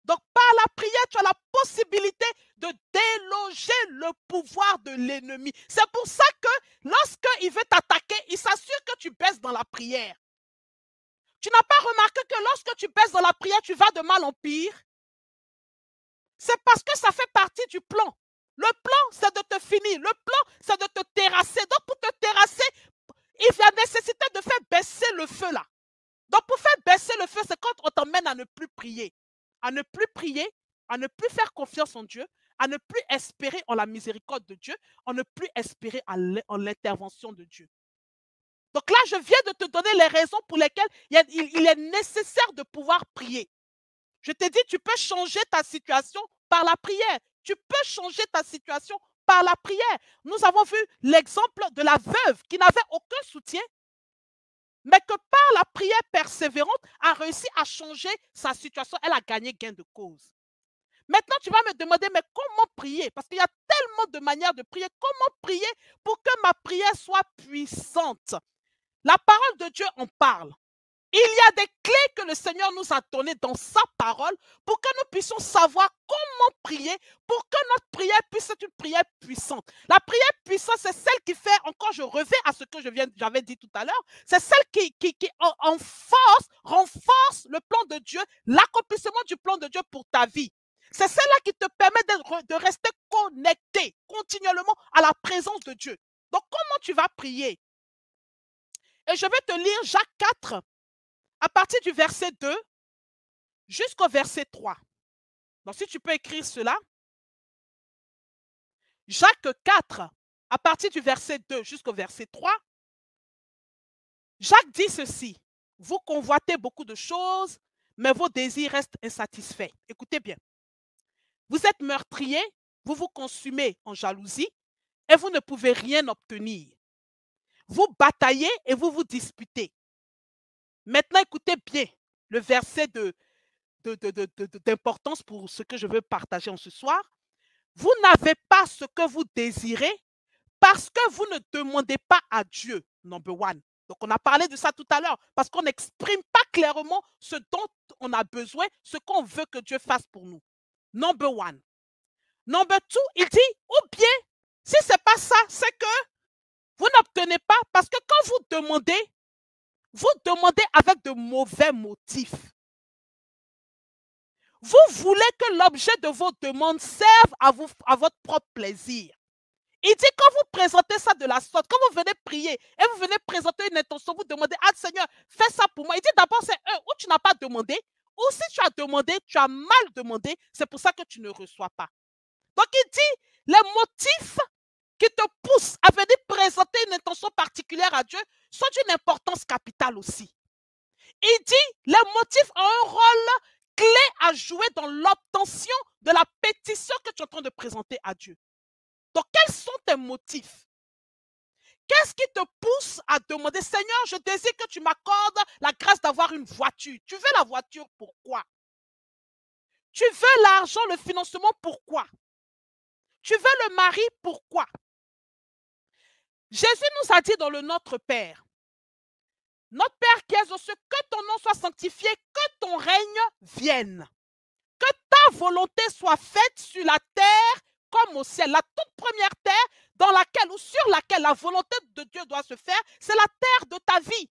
Donc, par la prière, tu as la possibilité de déloger le pouvoir de l'ennemi. C'est pour ça que lorsqu'il veut t'attaquer, il s'assure que tu baisses dans la prière. Tu n'as pas remarqué que lorsque tu baisses dans la prière, tu vas de mal en pire? C'est parce que ça fait partie du plan. Le plan, c'est de te finir. Le plan, c'est de te terrasser. Donc, pour te terrasser, il y a nécessité de faire baisser le feu là. Donc, pour faire baisser le feu, c'est quand on t'emmène à ne plus prier. À ne plus prier, à ne plus faire confiance en Dieu, à ne plus espérer en la miséricorde de Dieu, à ne plus espérer en l'intervention de Dieu. Donc là, je viens de te donner les raisons pour lesquelles il est nécessaire de pouvoir prier. Je t'ai dit, tu peux changer ta situation par la prière. Tu peux changer ta situation par la prière. Nous avons vu l'exemple de la veuve qui n'avait aucun soutien, mais que par la prière persévérante, a réussi à changer sa situation. Elle a gagné gain de cause. Maintenant, tu vas me demander, mais comment prier? Parce qu'il y a tellement de manières de prier. Comment prier pour que ma prière soit puissante? La parole de Dieu en parle. Il y a des clés que le Seigneur nous a données dans sa parole pour que nous puissions savoir comment prier, pour que notre prière puisse être une prière puissante. La prière puissante, c'est celle qui fait, encore je reviens à ce que j'avais dit tout à l'heure, c'est celle qui en force, renforce le plan de Dieu, l'accomplissement du plan de Dieu pour ta vie. C'est celle-là qui te permet de rester connecté continuellement à la présence de Dieu. Donc, comment tu vas prier? Et je vais te lire Jacques 4, à partir du verset 2 jusqu'au verset 3. Donc, si tu peux écrire cela. Jacques 4, à partir du verset 2 jusqu'au verset 3. Jacques dit ceci. Vous convoitez beaucoup de choses, mais vos désirs restent insatisfaits. Écoutez bien. Vous êtes meurtrier, vous vous consumez en jalousie et vous ne pouvez rien obtenir. Vous bataillez et vous vous disputez. Maintenant, écoutez bien le verset d'importance pour ce que je veux partager en ce soir. Vous n'avez pas ce que vous désirez parce que vous ne demandez pas à Dieu, number one. Donc, on a parlé de ça tout à l'heure parce qu'on n'exprime pas clairement ce dont on a besoin, ce qu'on veut que Dieu fasse pour nous. Number one. Number two, il dit, ou bien, si ce n'est pas ça, c'est que vous n'obtenez pas parce que quand vous demandez avec de mauvais motifs. Vous voulez que l'objet de vos demandes serve à votre propre plaisir. Il dit, quand vous présentez ça de la sorte, quand vous venez prier et vous venez présenter une intention, vous demandez, ah Seigneur, fais ça pour moi. Il dit d'abord, c'est ou tu n'as pas demandé, ou si tu as demandé, tu as mal demandé, c'est pour ça que tu ne reçois pas. Donc il dit, les motifs qui te poussent à venir présenter une intention particulière à Dieu sont d'une importance capitale aussi. Il dit, les motifs ont un rôle clé à jouer dans l'obtention de la pétition que tu es en train de présenter à Dieu. Donc, quels sont tes motifs? Qu'est-ce qui te pousse à demander, Seigneur, je désire que tu m'accordes la grâce d'avoir une voiture. Tu veux la voiture, pourquoi? Tu veux l'argent, le financement, pourquoi? Tu veux le mari, pourquoi? Jésus nous a dit dans le Notre Père, notre Père qui es aux cieux, que ton nom soit sanctifié, que ton règne vienne. Que ta volonté soit faite sur la terre comme au ciel. La toute première terre dans laquelle ou sur laquelle la volonté de Dieu doit se faire, c'est la terre de ta vie.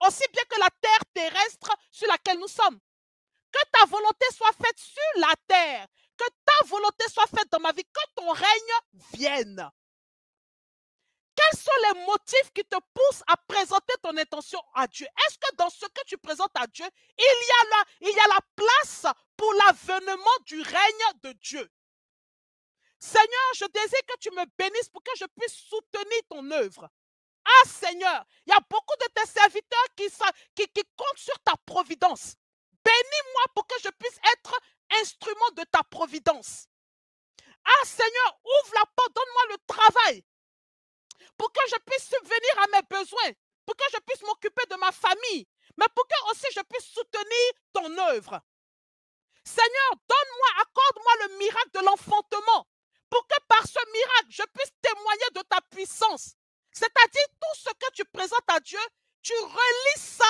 Aussi bien que la terre terrestre sur laquelle nous sommes. Que ta volonté soit faite sur la terre. Que ta volonté soit faite dans ma vie. Que ton règne vienne. Quels sont les motifs qui te poussent à présenter ton intention à Dieu? Est-ce que dans ce que tu présentes à Dieu, il y a la place pour l'avènement du règne de Dieu? Seigneur, je désire que tu me bénisses pour que je puisse soutenir ton œuvre. Ah Seigneur, il y a beaucoup de tes serviteurs qui comptent sur ta providence. Bénis-moi pour que je puisse être instrument de ta providence. Ah Seigneur, ouvre la porte, donne-moi le travail pour que je puisse subvenir à mes besoins, pour que je puisse m'occuper de ma famille, mais pour que aussi je puisse soutenir ton œuvre. Seigneur, donne-moi, accorde-moi le miracle de l'enfantement pour que par ce miracle, je puisse témoigner de ta puissance. C'est-à-dire, tout ce que tu présentes à Dieu, tu relis ça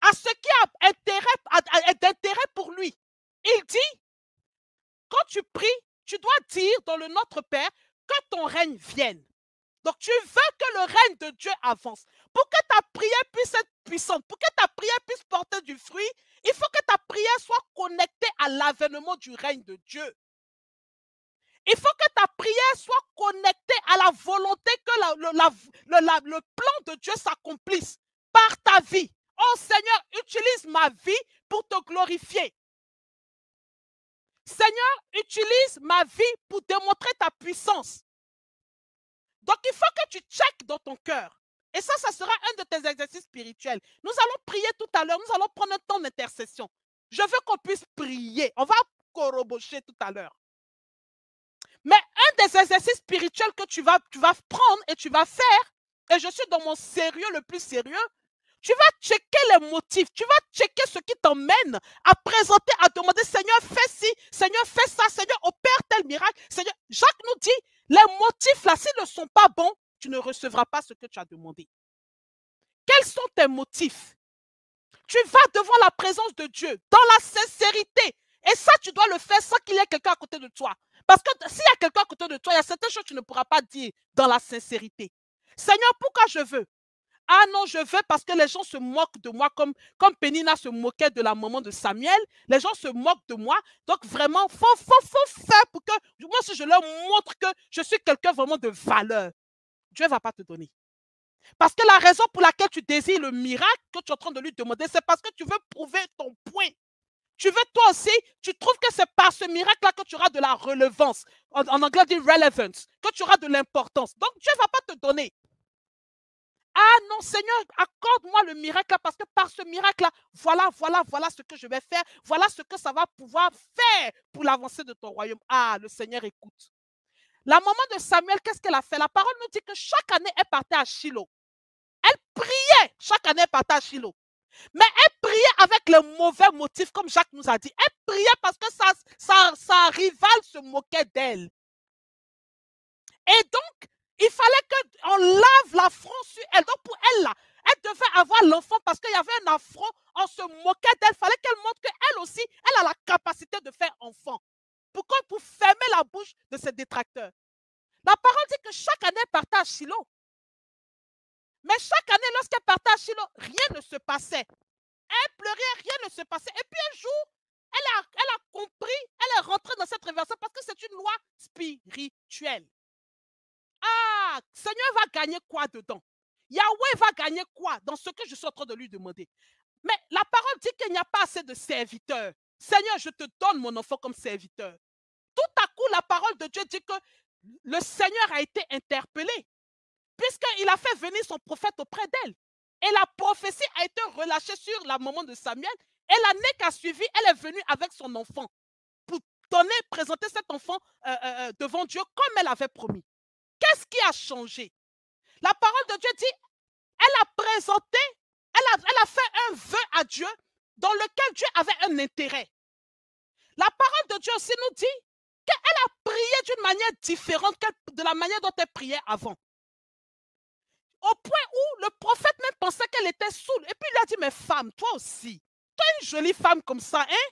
à ce qui a d'intérêt pour lui. Il dit, quand tu pries, tu dois dire dans le Notre Père que ton règne vienne. Donc, tu veux que le règne de Dieu avance. Pour que ta prière puisse être puissante, pour que ta prière puisse porter du fruit, il faut que ta prière soit connectée à l'avènement du règne de Dieu. Il faut que ta prière soit connectée à la volonté que le plan de Dieu s'accomplisse par ta vie. Oh Seigneur, utilise ma vie pour te glorifier. Seigneur, utilise ma vie pour démontrer ta puissance. Donc, il faut que tu checkes dans ton cœur. Et ça sera un de tes exercices spirituels. Nous allons prier tout à l'heure. Nous allons prendre un temps d'intercession. Je veux qu'on puisse prier. On va corrobocher tout à l'heure. Mais un des exercices spirituels que tu vas prendre et tu vas faire, et je suis dans mon sérieux le plus sérieux, tu vas checker les motifs, tu vas checker ce qui t'emmène à présenter, à demander, Seigneur, fais ci, Seigneur, fais ça, Seigneur, opère tel miracle. Seigneur, Jacques nous dit, les motifs là, s'ils ne sont pas bons, tu ne recevras pas ce que tu as demandé. Quels sont tes motifs? Tu vas devant la présence de Dieu, dans la sincérité. Et ça, tu dois le faire sans qu'il y ait quelqu'un à côté de toi. Parce que s'il y a quelqu'un à côté de toi, il y a certaines choses que tu ne pourras pas dire dans la sincérité. Seigneur, pourquoi je veux? Ah non, je veux parce que les gens se moquent de moi comme Pénina se moquait de la maman de Samuel. Les gens se moquent de moi. Donc vraiment, faut faire pour que, moi si je leur montre que je suis quelqu'un vraiment de valeur, Dieu ne va pas te donner. Parce que la raison pour laquelle tu désires le miracle que tu es en train de lui demander, c'est parce que tu veux prouver ton point. Tu veux toi aussi, tu trouves que c'est par ce miracle-là que tu auras de la relevance. En anglais, on dit relevance, que tu auras de l'importance. Donc Dieu ne va pas te donner. Ah non, Seigneur, accorde-moi le miracle là, parce que par ce miracle-là, voilà ce que je vais faire. Voilà ce que ça va pouvoir faire pour l'avancée de ton royaume. Ah, le Seigneur écoute. La maman de Samuel, qu'est-ce qu'elle a fait? La parole nous dit que chaque année, elle partait à Shiloh. Elle priait chaque année, elle partait à Shiloh. Mais elle priait avec le mauvais motif, comme Jacques nous a dit. Elle priait parce que sa rivale se moquait d'elle. Et donc, il fallait qu'on lave l'affront sur elle. Donc, pour elle, là, elle devait avoir l'enfant parce qu'il y avait un affront. On se moquait d'elle. Il fallait qu'elle montre qu'elle aussi, elle a la capacité de faire enfant. Pour fermer la bouche de ses détracteurs. La parole dit que chaque année, elle partait à Shiloh. Mais chaque année, lorsqu'elle partait à Shiloh, rien ne se passait. Elle pleurait, rien ne se passait. Et puis un jour, elle a compris, elle est rentrée dans cette révélation parce que c'est une loi spirituelle. Ah, Seigneur va gagner quoi dedans? Yahweh va gagner quoi dans ce que je suis en train de lui demander? Mais la parole dit qu'il n'y a pas assez de serviteurs. Seigneur, je te donne mon enfant comme serviteur. Tout à coup, la parole de Dieu dit que le Seigneur a été interpellé puisqu'il a fait venir son prophète auprès d'elle. Et la prophétie a été relâchée sur la maman de Samuel. Et l'année qui a suivi, elle est venue avec son enfant pour présenter cet enfant devant Dieu comme elle avait promis. Qu'est-ce qui a changé? La parole de Dieu dit, elle a présenté, elle a fait un vœu à Dieu dans lequel Dieu avait un intérêt. La parole de Dieu aussi nous dit qu'elle a prié d'une manière différente de la manière dont elle priait avant. Au point où le prophète même pensait qu'elle était saoule. Et puis il a dit, mais femme, toi aussi, toi une jolie femme comme ça, hein?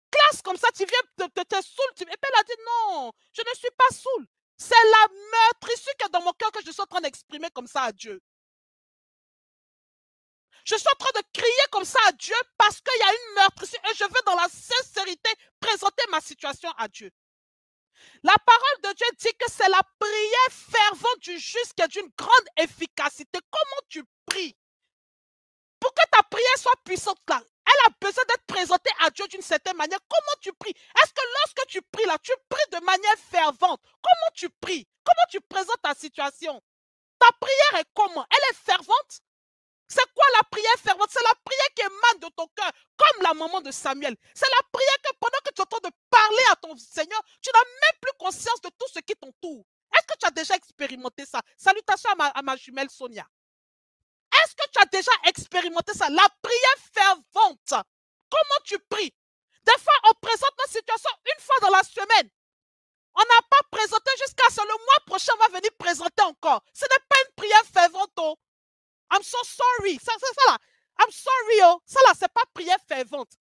Classe comme ça, tu viens de te saoule. Et puis elle a dit, non, je ne suis pas saoule. C'est la meurtrissure qui est dans mon cœur que je suis en train d'exprimer comme ça à Dieu. Je suis en train de crier comme ça à Dieu parce qu'il y a une meurtrissure et je veux dans la sincérité présenter ma situation à Dieu. La parole de Dieu dit que c'est la prière fervente du juste qui est d'une grande efficacité. Comment tu pries? Pour que ta prière soit puissante là, elle a besoin d'être présentée à Dieu d'une certaine manière. Comment tu pries? Est-ce que lorsque tu pries là, tu pries de manière fervente? Comment tu pries? Comment tu présentes ta situation? Ta prière est comment? Elle est fervente? C'est quoi la prière fervente? C'est la prière qui émane de ton cœur, comme la maman de Samuel. C'est la prière que pendant que tu es en train de parler à ton Seigneur, tu n'as même plus conscience de tout ce qui t'entoure. Est-ce que tu as déjà expérimenté ça? Salutations à ma jumelle Sonia. Est-ce que tu as déjà expérimenté ça? La prière fervente. Comment tu pries? Des fois, on présente notre situation une fois dans la semaine. On n'a pas présenté jusqu'à ce le mois prochain, on va venir présenter encore. Ce n'est pas une prière fervente. Oh. I'm so sorry. Ça là. I'm sorry. Oh. Ça là, c'est pas prière fervente.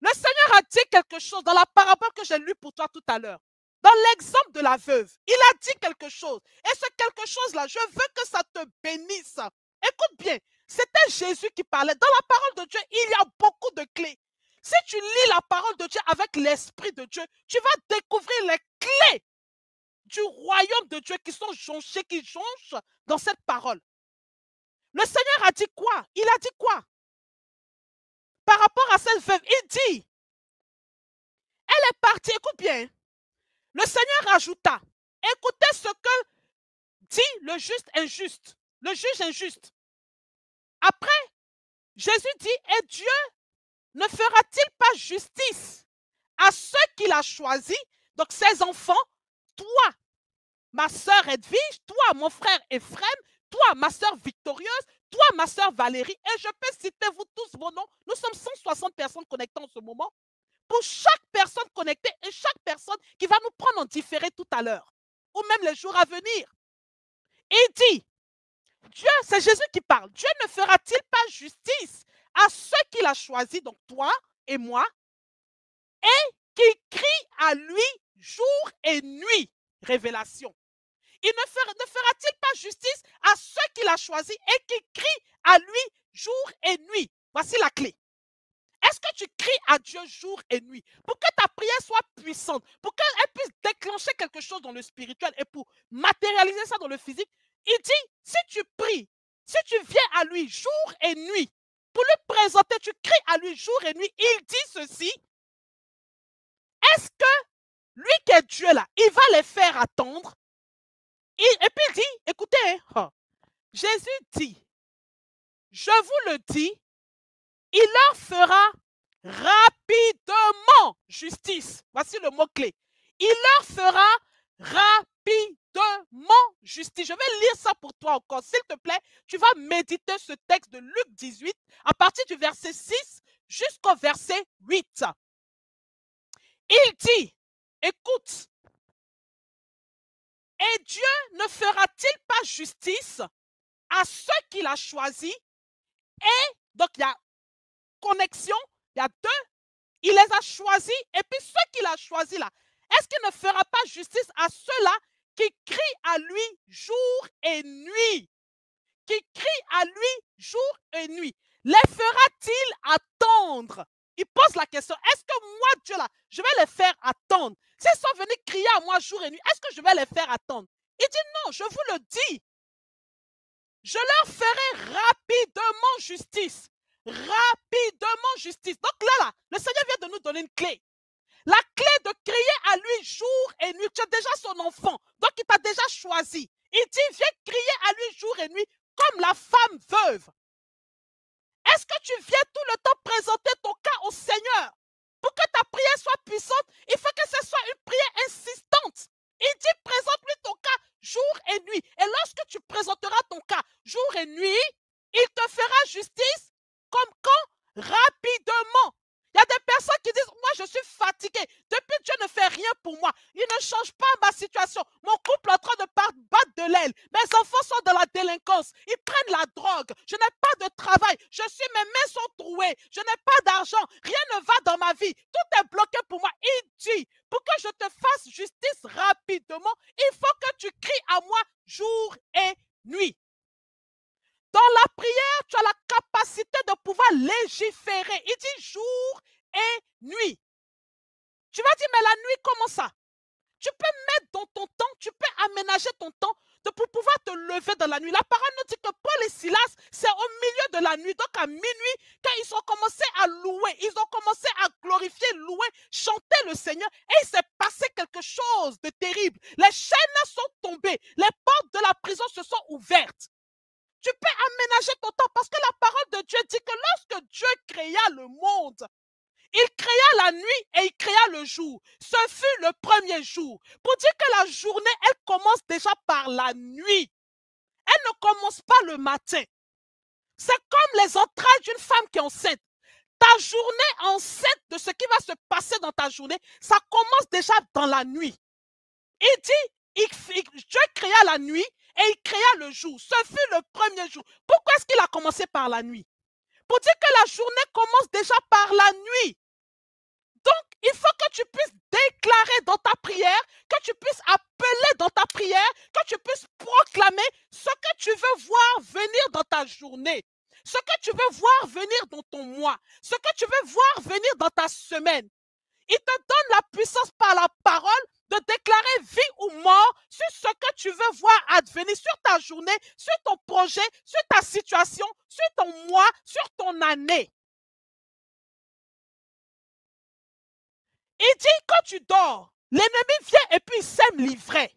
Le Seigneur a dit quelque chose dans la parabole que j'ai lue pour toi tout à l'heure. Dans l'exemple de la veuve, il a dit quelque chose. Et ce quelque chose-là, je veux que ça te bénisse. Écoute bien, c'était Jésus qui parlait. Dans la parole de Dieu, il y a beaucoup de clés. Si tu lis la parole de Dieu avec l'Esprit de Dieu, tu vas découvrir les clés du royaume de Dieu qui sont jonchées, qui jonchent dans cette parole. Le Seigneur a dit quoi? Il a dit quoi? Par rapport à cette veuve, il dit, elle est partie, écoute bien. Le Seigneur ajouta, écoutez ce que dit le juste injuste, le juge injuste. Après, Jésus dit, et Dieu ne fera-t-il pas justice à ceux qu'il a choisis, donc ses enfants, toi, ma sœur Edwige, toi, mon frère Ephraim, toi, ma sœur Victorieuse, toi, ma sœur Valérie, et je peux citer vous tous vos noms. Nous sommes 160 personnes connectées en ce moment. Pour chaque personne connectée et chaque personne qui va nous prendre en différé tout à l'heure, ou même les jours à venir. Il dit, Dieu, c'est Jésus qui parle, Dieu ne fera-t-il pas justice à ceux qu'il a choisis, donc toi et moi, et qui crient à lui jour et nuit? Révélation. Il ne fera-t-il pas justice à ceux qu'il a choisis et qui crient à lui jour et nuit? Voici la clé. Est-ce que tu cries à Dieu jour et nuit pour que ta prière soit puissante, pour qu'elle puisse déclencher quelque chose dans le spirituel et pour matérialiser ça dans le physique? Il dit, si tu pries, si tu viens à lui jour et nuit, pour lui présenter, tu cries à lui jour et nuit, il dit ceci, est-ce que lui qui est Dieu là, il va les faire attendre? Et puis il dit, écoutez, Jésus dit, je vous le dis, il leur fera rapidement justice. Voici le mot-clé. Il leur fera rapidement justice. Je vais lire ça pour toi encore. S'il te plaît, tu vas méditer ce texte de Luc 18 à partir du verset 6 jusqu'au verset 8. Il dit, écoute, et Dieu ne fera-t-il pas justice à ceux qu'il a choisis? Et donc, il y a connexion, il y a deux, il les a choisis, et puis ceux qu'il a choisis là, est-ce qu'il ne fera pas justice à ceux-là qui crient à lui jour et nuit? Qui crient à lui jour et nuit. Les fera-t-il attendre? Il pose la question, est-ce que moi, Dieu là, je vais les faire attendre? S'ils sont venus crier à moi jour et nuit, est-ce que je vais les faire attendre? Il dit non, je vous le dis. Je leur ferai rapidement justice. Rapidement justice. Donc là, le Seigneur vient de nous donner une clé. La clé de crier à lui jour et nuit. Tu es déjà son enfant. Donc il t'a déjà choisi. Il dit, viens crier à lui jour et nuit comme la femme veuve. Est-ce que tu viens tout le temps présenter ton cas au Seigneur? Pour que ta prière soit puissante, il faut que ce soit une prière insistante. Il dit, présente-lui ton cas jour et nuit. Et lorsque tu présenteras ton cas jour et nuit, il te fera justice comme quand? Rapidement. Il y a des personnes qui disent, moi je suis fatiguée. Depuis Dieu ne fait rien pour moi. Il ne change pas ma situation. Mon couple est en train de battre de l'aile. Mes enfants sont dans la délinquance. Ils prennent la drogue. Je n'ai pas de travail. Mes mains sont trouées. Je n'ai pas d'argent. Rien ne va dans ma vie. Tout est bloqué pour moi. Il dit, pour que je te fasse justice rapidement, il faut que tu cries à moi jour et nuit. Dans la prière, tu as la capacité de pouvoir légiférer. Il dit jour et nuit. Tu vas dire, mais la nuit, comment ça? Tu peux mettre dans ton temps, tu peux aménager ton temps pour pouvoir te lever dans la nuit. La parole nous dit que Paul et Silas, c'est au milieu de la nuit, donc à minuit, quand ils ont commencé à louer, ils ont commencé à glorifier, louer, chanter le Seigneur, et il s'est passé quelque chose de terrible. Les chaînes sont tombées, les portes de la prison se sont ouvertes. Tu peux aménager ton temps parce que la parole de Dieu dit que lorsque Dieu créa le monde, il créa la nuit et il créa le jour. Ce fut le premier jour. Pour dire que la journée, elle commence déjà par la nuit. Elle ne commence pas le matin. C'est comme les entrailles d'une femme qui est enceinte. Ta journée enceinte de ce qui va se passer dans ta journée, ça commence déjà dans la nuit. Il dit, Dieu créa la nuit et il créa le jour. Ce fut le premier jour. Pourquoi est-ce qu'il a commencé par la nuit? Pour dire que la journée commence déjà par la nuit. Donc, il faut que tu puisses déclarer dans ta prière, que tu puisses appeler dans ta prière, que tu puisses proclamer ce que tu veux voir venir dans ta journée, ce que tu veux voir venir dans ton mois, ce que tu veux voir venir dans ta semaine. Il te donne la puissance par la parole de déclarer vie ou mort sur ce que tu veux voir advenir, sur ta journée, sur ton projet, sur ta situation, sur ton mois, sur ton année. Il dit, quand tu dors, l'ennemi vient et puis il sème l'ivraie.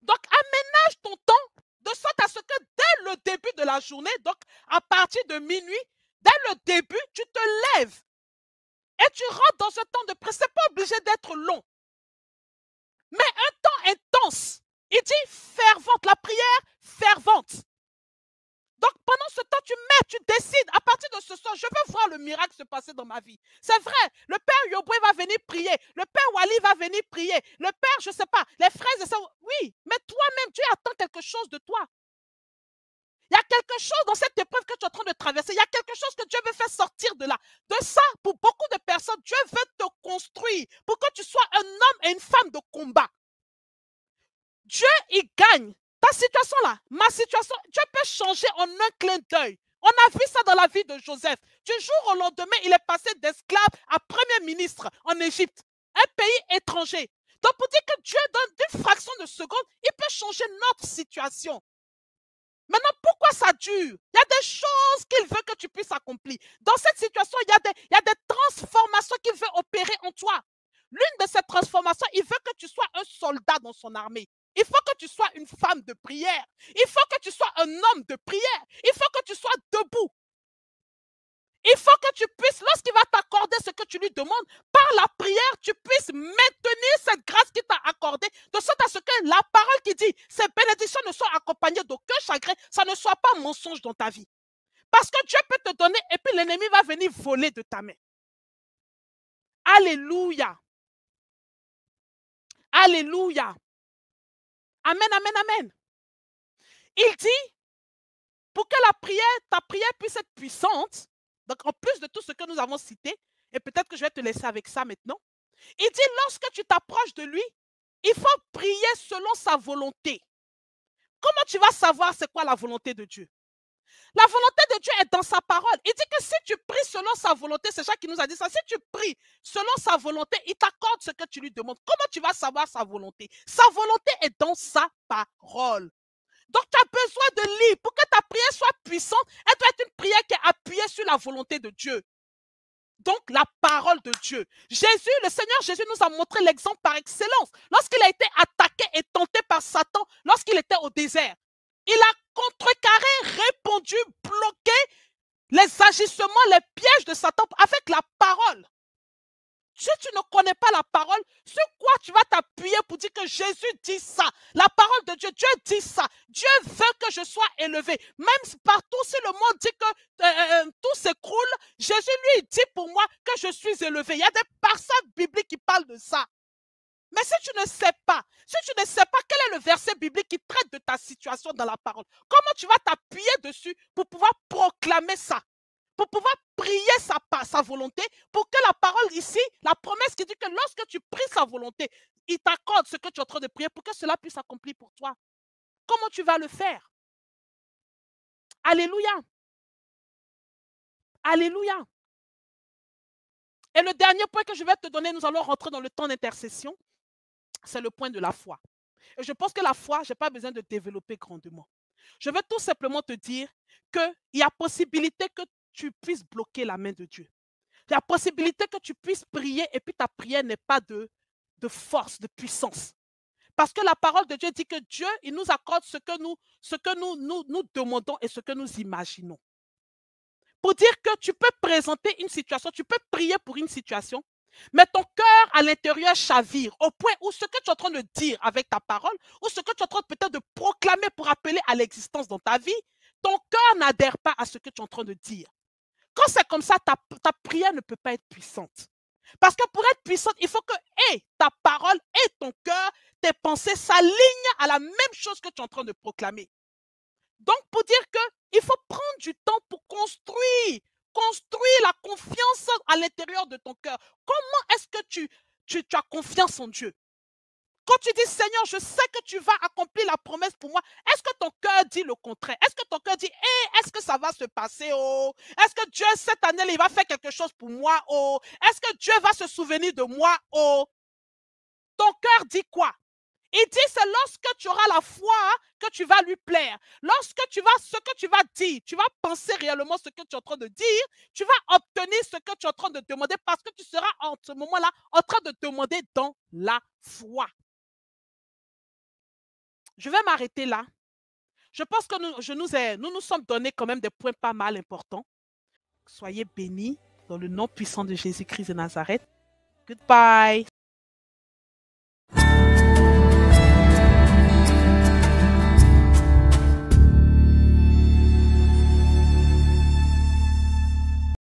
Donc, aménage ton temps de sorte à ce que dès le début de la journée, donc à partir de minuit, dès le début, tu te lèves et tu rentres dans ce temps de prière. Ce n'est pas obligé d'être long, mais un temps intense. Il dit fervente, la prière fervente. Donc, pendant ce temps, tu décides, à partir de ce soir, je veux voir le miracle se passer dans ma vie. C'est vrai, le père Yoboué va venir prier, le père Wali va venir prier, le père, je ne sais pas, les frères et sœurs, oui, mais toi-même, Dieu attend quelque chose de toi. Il y a quelque chose dans cette épreuve que tu es en train de traverser, il y a quelque chose que Dieu veut faire sortir de là. De ça, pour beaucoup de personnes, Dieu veut te construire pour que tu sois un homme et une femme de combat. Dieu, il gagne. Ta situation là, ma situation, Dieu peut changer en un clin d'œil. On a vu ça dans la vie de Joseph. Du jour au lendemain, il est passé d'esclave à premier ministre en Égypte, un pays étranger. Donc pour dire que Dieu, dans une fraction de seconde, il peut changer notre situation. Maintenant, pourquoi ça dure? Il y a des choses qu'il veut que tu puisses accomplir. Dans cette situation, il y a des transformations qu'il veut opérer en toi. L'une de ces transformations, il veut que tu sois un soldat dans son armée. Il faut que tu sois une femme de prière. Il faut que tu sois un homme de prière. Il faut que tu sois debout. Il faut que tu puisses, lorsqu'il va t'accorder ce que tu lui demandes, par la prière, tu puisses maintenir cette grâce qu'il t'a accordée, de sorte à ce que la parole qui dit, ces bénédictions ne soient accompagnées d'aucun chagrin, ça ne soit pas mensonge dans ta vie. Parce que Dieu peut te donner et puis l'ennemi va venir voler de ta main. Alléluia. Alléluia. Amen, amen, amen. Il dit, pour que ta prière puisse être puissante, donc en plus de tout ce que nous avons cité, et peut-être que je vais te laisser avec ça maintenant, il dit, lorsque tu t'approches de lui, il faut prier selon sa volonté. Comment tu vas savoir c'est quoi la volonté de Dieu? La volonté de Dieu est dans sa parole. Il dit que si tu pries selon sa volonté, c'est Jacques qui nous a dit ça, si tu pries selon sa volonté, il t'accorde ce que tu lui demandes. Comment tu vas savoir sa volonté? Sa volonté est dans sa parole. Donc, tu as besoin de lire. Pour que ta prière soit puissante, elle doit être une prière qui est appuyée sur la volonté de Dieu. Donc, la parole de Dieu. Jésus, le Seigneur Jésus nous a montré l'exemple par excellence. Lorsqu'il a été attaqué et tenté par Satan, lorsqu'il était au désert, il a contrecarré, répondu, bloqué les agissements, les pièges de Satan avec la parole. Si tu ne connais pas la parole, sur quoi tu vas t'appuyer pour dire que Jésus dit ça? La parole de Dieu, Dieu dit ça. Dieu veut que je sois élevé. Même partout, si le monde dit que tout s'écroule, Jésus lui dit pour moi que je suis élevé. Il y a des personnes bibliques qui parlent de ça. Mais si tu ne sais pas quel est le verset biblique qui traite de ta situation dans la parole, comment tu vas t'appuyer dessus pour pouvoir proclamer ça? Pour pouvoir prier sa volonté, pour que la parole ici, la promesse qui dit que lorsque tu pries sa volonté, il t'accorde ce que tu es en train de prier pour que cela puisse s'accomplir pour toi. Comment tu vas le faire? Alléluia. Alléluia. Et le dernier point que je vais te donner, nous allons rentrer dans le temps d'intercession, c'est le point de la foi. Et je pense que la foi, je n'ai pas besoin de développer grandement. Je veux tout simplement te dire qu'il y a possibilité que tu puisses bloquer la main de Dieu. Il y a possibilité que tu puisses prier et puis ta prière n'est pas de force, de puissance. Parce que la parole de Dieu dit que Dieu, il nous accorde ce que nous demandons et ce que nous imaginons. Pour dire que tu peux présenter une situation, tu peux prier pour une situation, mais ton cœur à l'intérieur chavire au point où ce que tu es en train de dire avec ta parole, ou ce que tu es en train peut-être de proclamer pour appeler à l'existence dans ta vie, ton cœur n'adhère pas à ce que tu es en train de dire. Quand c'est comme ça, ta prière ne peut pas être puissante. Parce que pour être puissante, il faut que ta parole et ton cœur, tes pensées s'alignent à la même chose que tu es en train de proclamer. Donc, pour dire qu'il faut prendre du temps pour construire la confiance à l'intérieur de ton cœur. Comment est-ce que tu as confiance en Dieu? Quand tu dis, Seigneur, je sais que tu vas accomplir la promesse pour moi, est-ce que ton cœur dit le contraire? Est-ce que ton cœur dit, est-ce que ça va se passer? Oh? Est-ce que Dieu, cette année, il va faire quelque chose pour moi? Oh? Est-ce que Dieu va se souvenir de moi? Oh? Ton cœur dit quoi? Il dit, c'est lorsque tu auras la foi que tu vas lui plaire. Lorsque ce que tu vas dire, tu vas penser réellement ce que tu es en train de dire, tu vas obtenir ce que tu es en train de demander parce que tu seras en ce moment-là en train de demander dans la foi. Je vais m'arrêter là. Je pense que nous nous sommes donné quand même des points pas mal importants. Soyez bénis dans le nom puissant de Jésus-Christ de Nazareth. Goodbye.